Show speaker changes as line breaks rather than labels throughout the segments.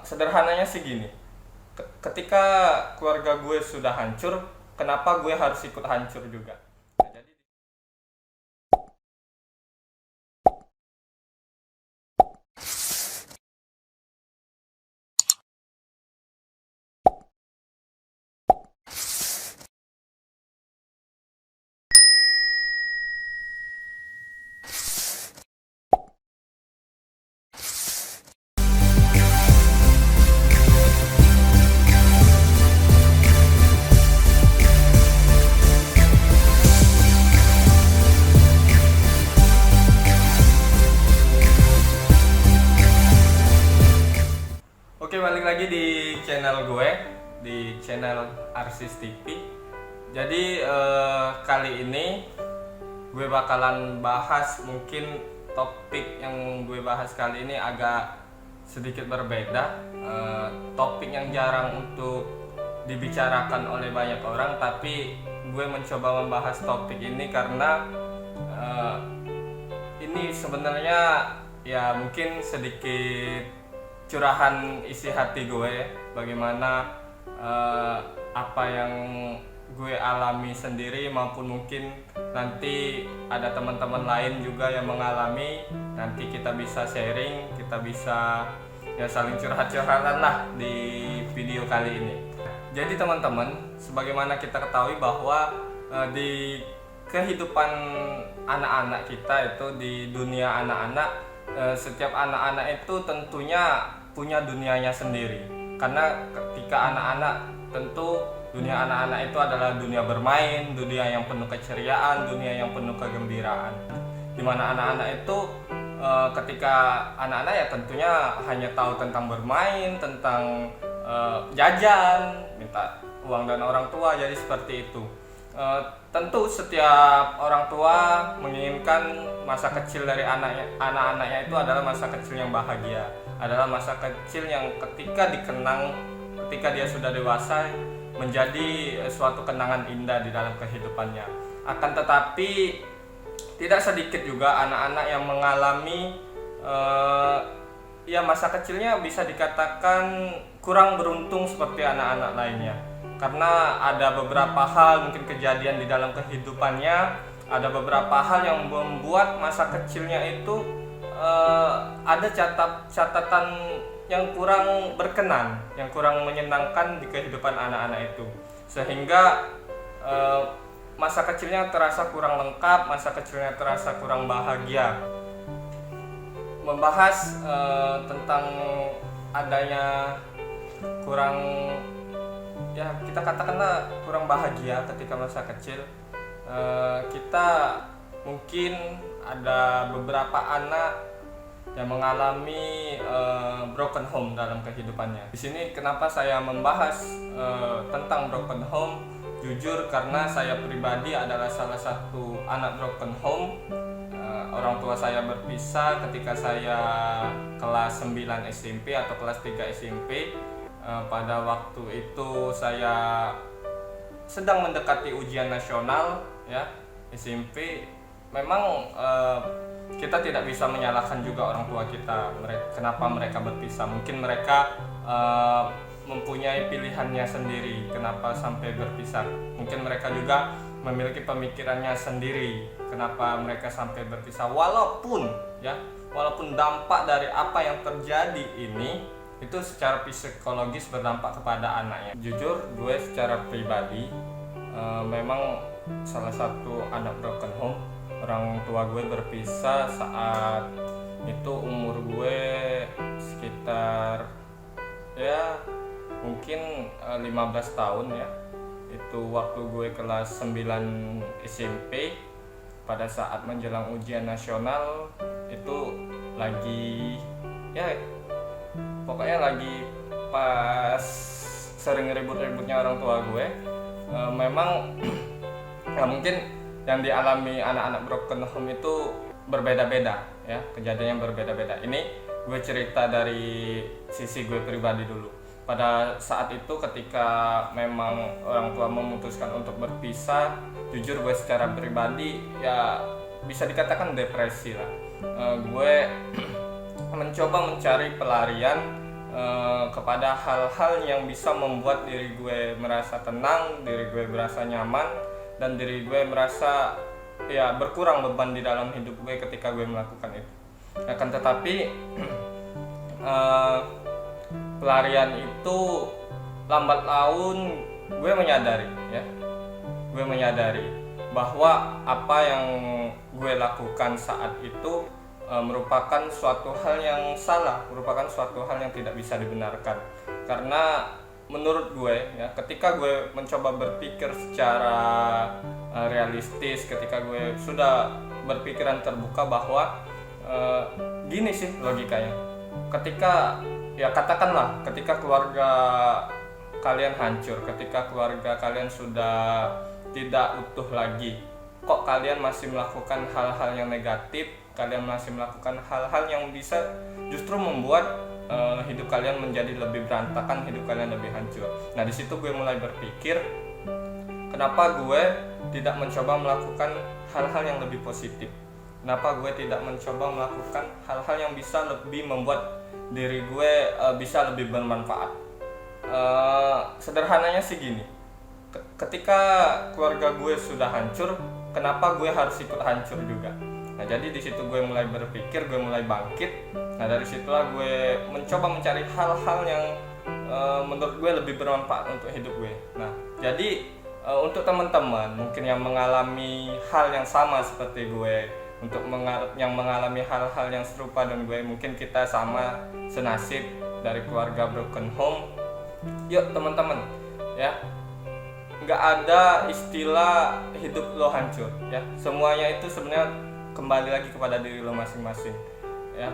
Sederhananya sih gini, ketika keluarga gue sudah hancur, kenapa gue harus ikut hancur juga? Nah, jadi Oke, balik lagi di channel gue, di channel Arsis TV. Jadi kali ini gue bakalan bahas, mungkin topik yang gue bahas kali ini agak sedikit berbeda. Topik yang jarang untuk dibicarakan oleh banyak orang, tapi gue mencoba membahas topik ini karena eh, ini sebenarnya ya mungkin sedikit curahan isi hati gue ya, bagaimana eh, apa yang gue alami sendiri, maupun mungkin nanti ada teman-teman lain juga yang mengalami. Nanti kita bisa sharing, kita bisa ya saling curhat-curhatan lah di video kali ini. Jadi teman-teman, sebagaimana kita ketahui bahwa di kehidupan anak-anak kita itu, di dunia anak-anak, setiap anak-anak itu tentunya punya dunianya sendiri. Karena ketika anak-anak, tentu dunia anak-anak itu adalah dunia bermain, dunia yang penuh keceriaan, dunia yang penuh kegembiraan. Dimana anak-anak itu ketika anak-anak ya tentunya hanya tahu tentang bermain, tentang jajan, minta uang dan orang tua, jadi seperti itu. Tentu setiap orang tua menginginkan masa kecil dari anak-anaknya itu adalah masa kecil yang bahagia, adalah masa kecil yang ketika dikenang, ketika dia sudah dewasa, menjadi suatu kenangan indah di dalam kehidupannya. Akan tetapi tidak sedikit juga anak-anak yang mengalami ya masa kecilnya bisa dikatakan kurang beruntung seperti anak-anak lainnya. Karena ada beberapa hal, mungkin kejadian di dalam kehidupannya, ada beberapa hal yang membuat masa kecilnya itu ada catatan yang kurang berkenan, yang kurang menyenangkan di kehidupan anak-anak itu, sehingga masa kecilnya terasa kurang lengkap, masa kecilnya terasa kurang bahagia. Membahas tentang adanya kurang, ya kita katakanlah kurang bahagia ketika masa kecil, kita mungkin ada beberapa anak yang mengalami broken home dalam kehidupannya. Di sini kenapa saya membahas tentang broken home? Jujur karena saya pribadi adalah salah satu anak broken home. Orang tua saya berpisah ketika saya kelas 9 SMP atau kelas 3 SMP. Pada waktu itu saya sedang mendekati ujian nasional ya, SMP. Memang kita tidak bisa menyalahkan juga orang tua kita, kenapa mereka berpisah. Mungkin mereka mempunyai pilihannya sendiri kenapa sampai berpisah. Mungkin mereka juga memiliki pemikirannya sendiri kenapa mereka sampai berpisah. Walaupun dampak dari apa yang terjadi ini itu secara psikologis berdampak kepada anaknya. Jujur gue secara pribadi memang salah satu anak broken home. Orang tua gue berpisah saat itu umur gue sekitar ya mungkin 15 tahun ya. Itu waktu gue kelas 9 SMP, pada saat menjelang ujian nasional. Itu lagi ya pokoknya lagi pas sering ribut-ributnya orang tua gue. Memang ya mungkin yang dialami anak-anak broken home itu berbeda-beda ya, kejadian yang berbeda-beda. Ini gue cerita dari sisi gue pribadi dulu. Pada saat itu ketika memang orang tua memutuskan untuk berpisah, jujur gue secara pribadi ya bisa dikatakan depresi lah. Gue mencoba mencari pelarian kepada hal-hal yang bisa membuat diri gue merasa tenang, diri gue merasa nyaman, dan diri gue merasa ya berkurang beban di dalam hidup gue ketika gue melakukan itu. Akan tetapi pelarian itu lambat laun gue menyadari bahwa apa yang gue lakukan saat itu merupakan suatu hal yang salah, merupakan suatu hal yang tidak bisa dibenarkan. Karena menurut gue ya, ketika gue mencoba berpikir secara realistis, ketika gue sudah berpikiran terbuka bahwa gini sih logikanya. Ketika ya katakanlah ketika keluarga kalian hancur, ketika keluarga kalian sudah tidak utuh lagi, kok kalian masih melakukan hal-hal yang negatif, kalian masih melakukan hal-hal yang bisa justru membuat hidup kalian menjadi lebih berantakan, hidup kalian lebih hancur. Nah, di situ gue mulai berpikir, kenapa gue tidak mencoba melakukan hal-hal yang lebih positif? Kenapa gue tidak mencoba melakukan hal-hal yang bisa lebih membuat diri gue bisa lebih bermanfaat? Sederhananya sih gini, ketika keluarga gue sudah hancur, kenapa gue harus ikut hancur juga? Nah, jadi di situ gue mulai berpikir, gue mulai bangkit. Nah, dari situlah gue mencoba mencari hal-hal yang menurut gue lebih bermanfaat untuk hidup gue. Nah, jadi untuk teman-teman mungkin yang mengalami hal yang sama seperti gue, untuk yang mengalami hal-hal yang serupa dengan gue, mungkin kita sama senasib dari keluarga broken home. Yuk teman-teman, ya, nggak ada istilah hidup lo hancur, ya. Semuanya itu sebenarnya kembali lagi kepada diri lo masing-masing, ya.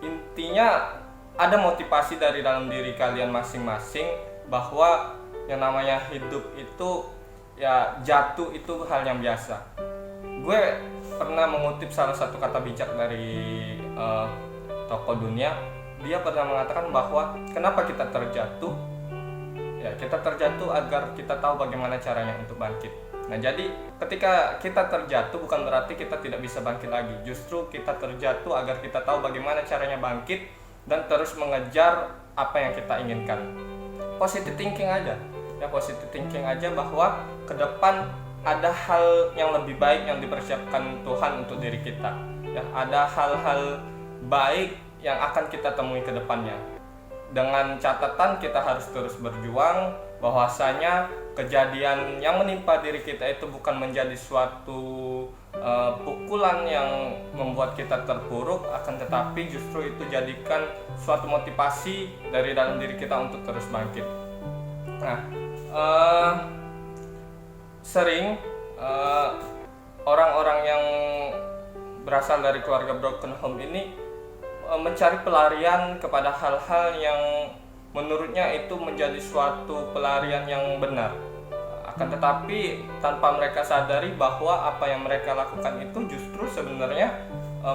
Intinya ada motivasi dari dalam diri kalian masing-masing bahwa yang namanya hidup itu ya jatuh itu hal yang biasa. Gue pernah mengutip salah satu kata bijak dari tokoh dunia. Dia pernah mengatakan bahwa kenapa kita terjatuh? Ya, kita terjatuh agar kita tahu bagaimana caranya untuk bangkit. Nah, jadi ketika kita terjatuh bukan berarti kita tidak bisa bangkit lagi. Justru kita terjatuh agar kita tahu bagaimana caranya bangkit dan terus mengejar apa yang kita inginkan. Positive thinking aja. Ya, positive thinking aja bahwa ke depan ada hal yang lebih baik yang dipersiapkan Tuhan untuk diri kita. Ya, ada hal-hal baik yang akan kita temui ke depannya. Dengan catatan kita harus terus berjuang, bahwasanya kejadian yang menimpa diri kita itu bukan menjadi suatu pukulan yang membuat kita terpuruk, akan tetapi justru itu jadikan suatu motivasi dari dalam diri kita untuk terus bangkit. Nah, sering orang-orang yang berasal dari keluarga broken home ini mencari pelarian kepada hal-hal yang menurutnya itu menjadi suatu pelarian yang benar. Akan tetapi tanpa mereka sadari bahwa apa yang mereka lakukan itu justru sebenarnya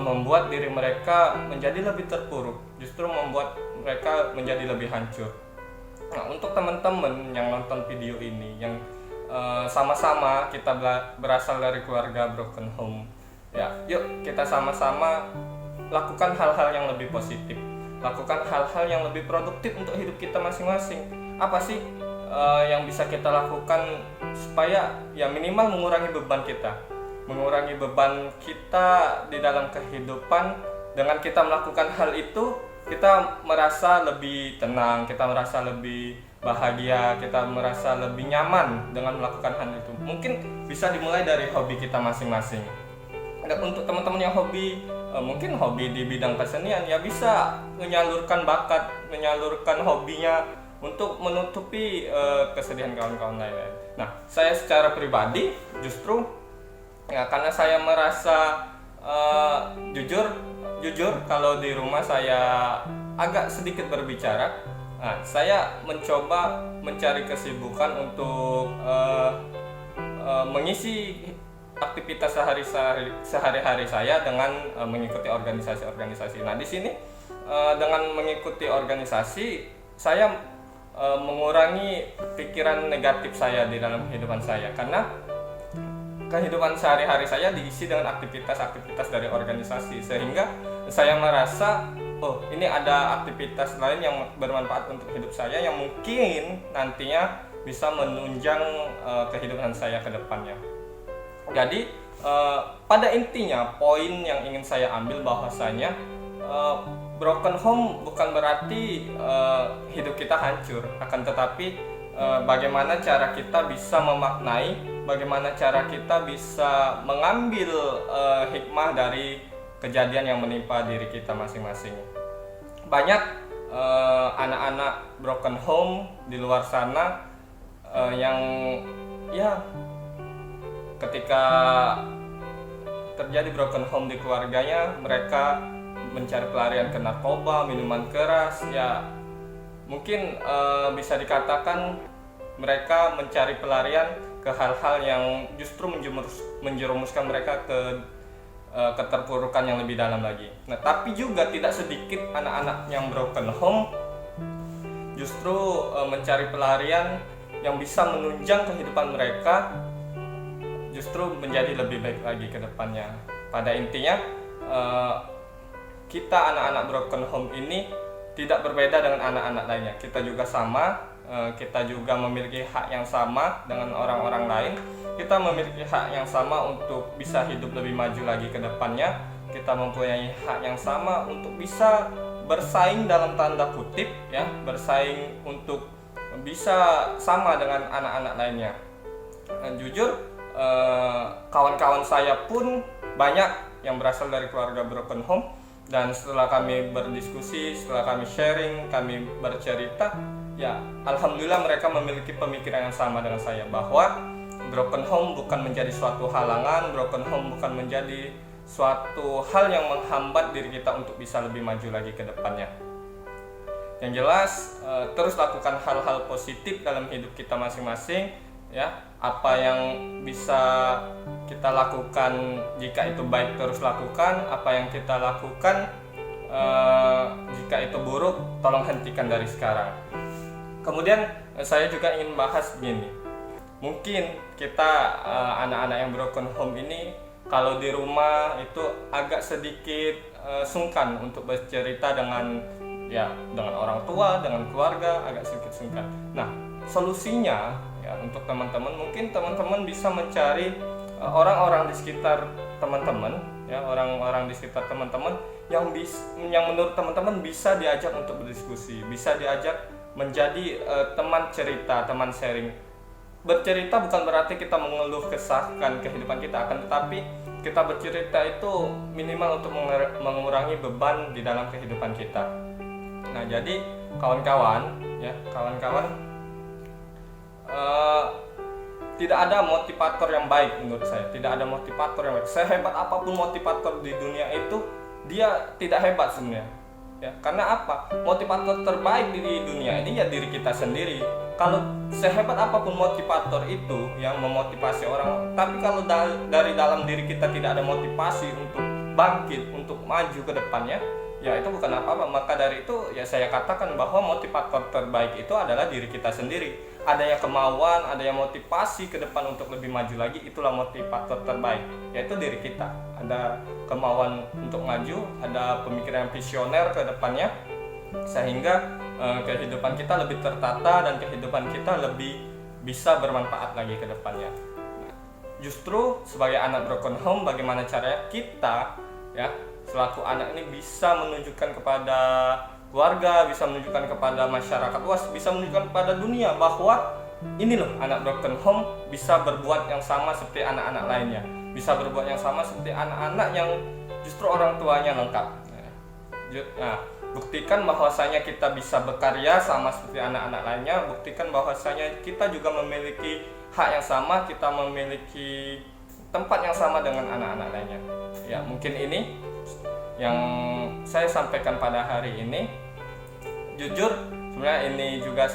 membuat diri mereka menjadi lebih terpuruk, justru membuat mereka menjadi lebih hancur. Nah, untuk teman-teman yang nonton video ini, yang sama-sama kita berasal dari keluarga broken home, ya, yuk kita sama-sama lakukan hal-hal yang lebih positif, lakukan hal-hal yang lebih produktif untuk hidup kita masing-masing. Apa sih yang bisa kita lakukan supaya ya minimal mengurangi beban kita, mengurangi beban kita di dalam kehidupan? Dengan kita melakukan hal itu, kita merasa lebih tenang, kita merasa lebih bahagia, kita merasa lebih nyaman dengan melakukan hal itu. Mungkin bisa dimulai dari hobi kita masing-masing. Dan untuk teman-teman yang mungkin hobi di bidang kesenian, ya bisa menyalurkan bakat, menyalurkan hobinya untuk menutupi kesedihan kawan-kawan lain. Nah, saya secara pribadi justru ya karena saya merasa jujur kalau di rumah saya agak sedikit berbicara. Nah, saya mencoba mencari kesibukan untuk mengisi aktivitas sehari-hari saya dengan mengikuti organisasi-organisasi. Nah, di sini dengan mengikuti organisasi saya mengurangi pikiran negatif saya di dalam kehidupan saya, karena kehidupan sehari-hari saya diisi dengan aktivitas-aktivitas dari organisasi, sehingga saya merasa oh ini ada aktivitas lain yang bermanfaat untuk hidup saya yang mungkin nantinya bisa menunjang kehidupan saya ke depannya. Jadi pada intinya poin yang ingin saya ambil bahwasanya broken home bukan berarti hidup kita hancur, akan tetapi bagaimana cara kita bisa memaknai, bagaimana cara kita bisa mengambil hikmah dari kejadian yang menimpa diri kita masing-masing. Banyak anak-anak broken home di luar sana yang ya ketika terjadi broken home di keluarganya, mereka mencari pelarian ke narkoba, minuman keras, ya mungkin bisa dikatakan mereka mencari pelarian ke hal-hal yang justru menjerumuskan mereka ke keterpurukan yang lebih dalam lagi. Nah, tapi juga tidak sedikit anak-anak yang broken home justru mencari pelarian yang bisa menunjang kehidupan mereka, justru menjadi lebih baik lagi ke depannya. Pada intinya kita anak-anak broken home ini tidak berbeda dengan anak-anak lainnya. Kita juga sama, kita juga memiliki hak yang sama dengan orang-orang lain. Kita memiliki hak yang sama untuk bisa hidup lebih maju lagi ke depannya. Kita mempunyai hak yang sama untuk bisa bersaing dalam tanda kutip, ya, bersaing untuk bisa sama dengan anak-anak lainnya. Jujur, kawan-kawan saya pun banyak yang berasal dari keluarga broken home, dan setelah kami berdiskusi, setelah kami sharing, kami bercerita, ya alhamdulillah mereka memiliki pemikiran yang sama dengan saya, bahwa broken home bukan menjadi suatu halangan, broken home bukan menjadi suatu hal yang menghambat diri kita untuk bisa lebih maju lagi ke depannya. Yang jelas, terus lakukan hal-hal positif dalam hidup kita masing-masing, ya. Apa yang bisa kita lakukan jika itu baik, terus lakukan. Apa yang kita lakukan jika itu buruk, tolong hentikan dari sekarang. Kemudian saya juga ingin bahas begini. Mungkin kita anak-anak yang broken home ini kalau di rumah itu agak sedikit sungkan untuk bercerita dengan orang tua, dengan keluarga, agak sedikit sungkan. Nah, solusinya ya untuk teman-teman, mungkin teman-teman bisa mencari orang-orang di sekitar teman-teman, ya, orang-orang di sekitar teman-teman yang menurut teman-teman bisa diajak untuk berdiskusi, bisa diajak menjadi teman cerita, teman sharing. Bercerita bukan berarti kita mengeluh kesahkan kehidupan kita, akan tetapi kita bercerita itu minimal untuk mengurangi beban di dalam kehidupan kita. Nah, jadi kawan-kawan, tidak ada motivator yang baik menurut saya. Tidak ada motivator yang baik. Sehebat apapun motivator di dunia itu, dia tidak hebat sebenarnya. Ya, karena apa? Motivator terbaik di dunia ini ya diri kita sendiri. Kalau sehebat apapun motivator itu yang memotivasi orang, tapi kalau dari dalam diri kita tidak ada motivasi untuk bangkit, untuk maju ke depannya, ya itu bukan apa-apa. Maka dari itu ya saya katakan bahwa motivator terbaik itu adalah diri kita sendiri. Adanya kemauan, adanya motivasi ke depan untuk lebih maju lagi, itulah motivator terbaik, yaitu diri kita. Ada kemauan untuk maju, ada pemikiran visioner ke depannya, sehingga kehidupan kita lebih tertata dan kehidupan kita lebih bisa bermanfaat lagi ke depannya. Justru sebagai anak broken home, bagaimana caranya kita, ya, selaku anak ini bisa menunjukkan kepada keluarga, bisa menunjukkan kepada masyarakat luas, bisa menunjukkan kepada dunia bahwa ini loh, anak broken home bisa berbuat yang sama seperti anak-anak lainnya, bisa berbuat yang sama seperti anak-anak yang justru orang tuanya lengkap. Nah, buktikan bahwasanya kita bisa berkarya sama seperti anak-anak lainnya, buktikan bahwasanya kita juga memiliki hak yang sama, kita memiliki tempat yang sama dengan anak-anak lainnya. Ya, mungkin ini yang saya sampaikan pada hari ini. Jujur, sebenarnya ini juga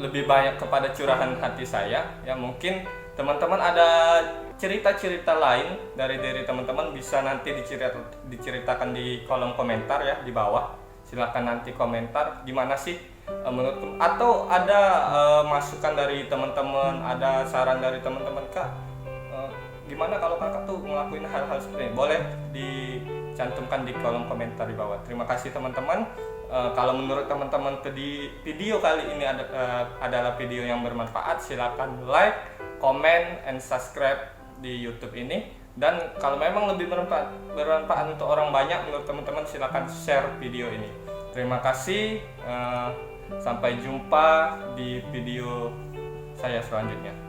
lebih banyak kepada curahan hati saya. Ya, mungkin teman-teman ada cerita-cerita lain dari diri teman-teman, bisa nanti diceritakan di kolom komentar ya di bawah. Silakan nanti komentar gimana sih menurut, atau ada masukan dari teman-teman, ada saran dari teman-teman, Kak, gimana kalau kakak tuh ngelakuin hal-hal seperti ini, boleh cantumkan di kolom komentar di bawah. Terima kasih teman-teman. Kalau menurut teman-teman video kali ini adalah video yang bermanfaat, silakan like, comment, and subscribe di YouTube ini. Dan kalau memang lebih bermanfaat untuk orang banyak menurut teman-teman, silakan share video ini. Terima kasih. Sampai jumpa di video saya selanjutnya.